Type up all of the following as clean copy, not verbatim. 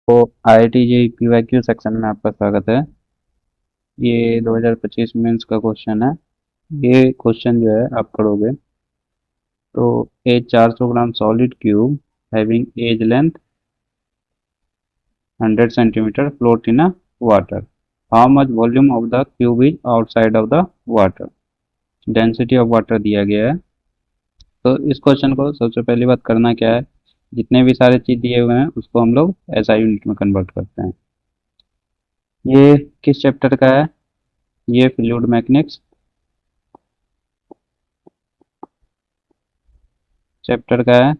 तो IIT JEE PYQ section में आपका स्वागत है। ये 2025 मेंस का क्वेश्चन है। ये क्वेश्चन जो है आप करोगे तो a 400 gram solid cube having edge length 100 centimetre float in a water. How much volume of the cube is outside of the water. Density of water दिया गया है। तो इस क्वेश्चन को सबसे पहली बात करना क्या है, जितने भी सारे चीज दिए हुए हैं उसको हम लोग SI यूनिट में कन्वर्ट करते हैं। ये किस चैप्टर का है? ये फ्लूइड मैकेनिक्स चैप्टर का है।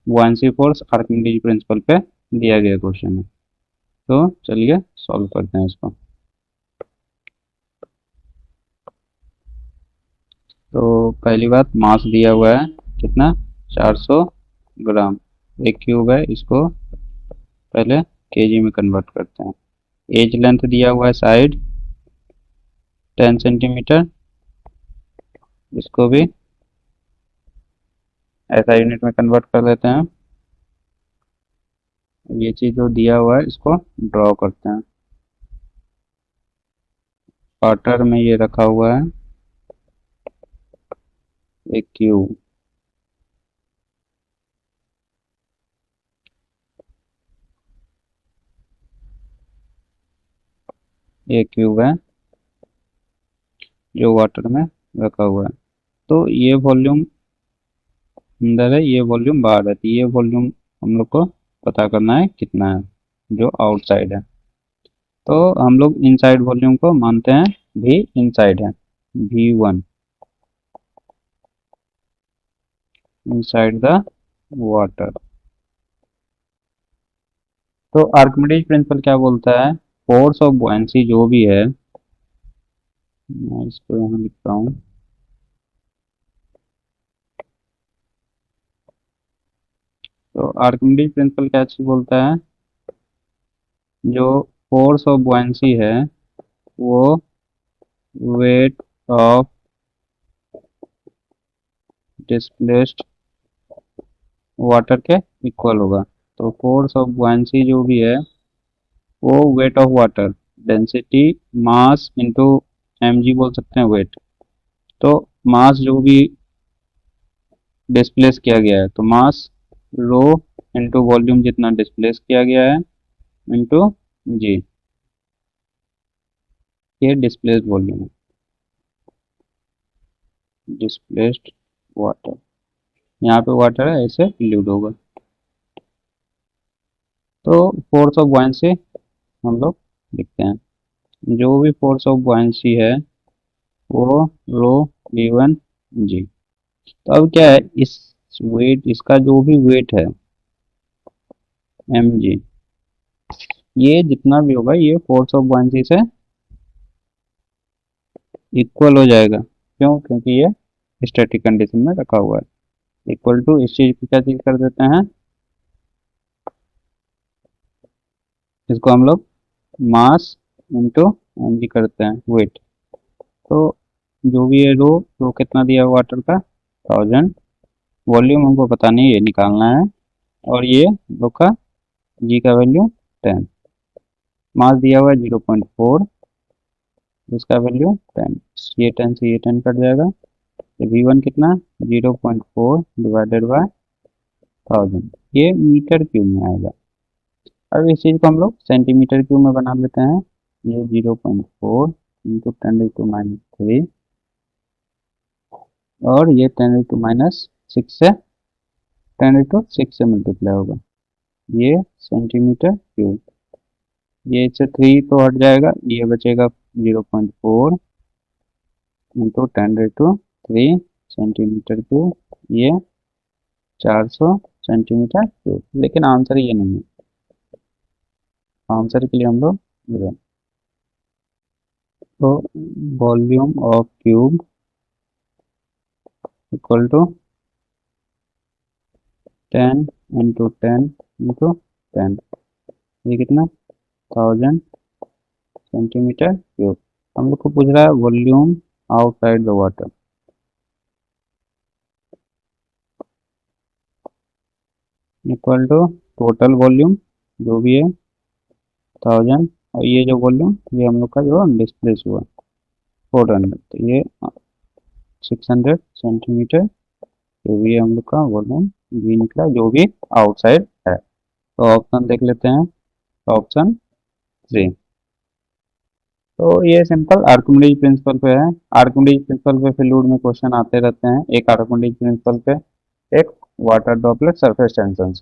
बुयांसी फोर्स आर्किमिडीज प्रिंसिपल पे दिया गया क्वेश्चन है। तो चलिए सॉल्व करते हैं इसको। तो पहली बात, मास दिया हुआ है कितना, 400 ग्राम। एक क्यूब है, इसको पहले केजी में कन्वर्ट करते हैं। एज लेंथ दिया हुआ है साइड 10 सेंटीमीटर, इसको भी ऐसा यूनिट में कन्वर्ट कर देते हैं। ये चीज जो दिया हुआ है इसको ड्रॉ करते हैं। क्वार्टर में ये रखा हुआ है एक क्यूब। ये क्यूब है जो वाटर में रखा हुआ है। तो ये वॉल्यूम अंदर है, ये वॉल्यूम बाहर है, तो ये वॉल्यूम हम लोग को पता करना है कितना है जो आउटसाइड है। तो हम लोग इनसाइड वॉल्यूम को मानते हैं भी इनसाइड है, V1 इनसाइड द वाटर। तो आर्किमिडीज प्रिंसिपल क्या बोलता है, फोर्स ऑफ बुयांसी जो भी है, मैं इसको यहाँ लिखता हूँ। तो आर्किमिडीज प्रिंसिपल क्या चीज बोलता है, जो फोर्स ऑफ बुयांसी है वो वेट ऑफ डिस्प्लेस्ड वाटर के इक्वल होगा। तो फोर्स ऑफ बुयांसी जो भी है वो weight of water, density mass into mg बोल सकते हैं वेट। तो मास जो भी डिस्प्लेस किया गया है, तो मास रो इंटू वॉल्यूम जितना डिस्प्लेस किया गया है इंटू जी, ये डिस्प्लेस्ड वॉल्यूम है, डिस्प्लेस्ड वाटर। यहाँ पे वाटर है, ऐसे फ्लूइड होगा। तो फोर्स ऑफ बुयांसी हम लोग लिखते हैं। जो भी फोर्स ऑफ बुयांसी है वो रो V1 जी। तो अब क्या है, इस वेट, इसका जो भी वेट है mg, ये जितना भी होगा ये फोर्स ऑफ बुयांसी से इक्वल हो जाएगा। क्यों? क्योंकि ये स्टैटिक कंडीशन में रखा हुआ है। इक्वल टू इस चीज को क्या चीज कर देते हैं, इसको हम लोग मास इंटू mg करते हैं वेट। तो जो भी है रो, रो कितना दिया है वाटर का 1000, वॉल्यूम हमको पता नहीं, ये निकालना है। और ये रो का जी का वैल्यू 10, मास दिया हुआ है 0.4, इसका वैल्यू 10, ये 10 से ये 10 कट जाएगा। तो V1 कितना, 0.4 डिवाइडेड बाय 1000, ये मीटर क्यूब में आएगा। अब इस चीज़ को हम लोग सेंटीमीटर क्यूब में बना लेते हैं। ये 0.4 इंटू 10⁻³ और ये 10⁻6 से 10⁻6 से मल्टीप्लाई होगा, ये सेंटीमीटर क्यूब। ये इससे 3 तो हट जाएगा, ये बचेगा 0.4 इंटू 10⁻³ सेंटीमीटर क्यूब, ये 400 सेंटीमीटर क्यूब। लेकिन आंसर ये नहीं है, आंसर के लिए हम लोग तो volume of cube equal to 10 into 10 into 10, ये कितना, 1000 सेंटीमीटर क्यूब। हम लोग को पूछ रहा है volume outside the water, equal to total volume जो भी है 1000, और ये जो वॉल्यूम ये हम लोग का जो डिस्प्लेस हुआ 400, तो ये 600 सेंटीमीटर जो भी हम लोग का वॉल्यूम भी निकला जो भी आउटसाइड है। तो ऑप्शन देख लेते हैं, ऑप्शन 3। तो ये सिंपल आर्किमिडीज प्रिंसिपल पे है। आर्किमिडीज प्रिंसिपल पे फ्लूइड में क्वेश्चन आते रहते हैं, एक आर्किमिडीज प्रिंसिपल पे, एक वाटर ड्रॉपलेट सरफेस टेंशन।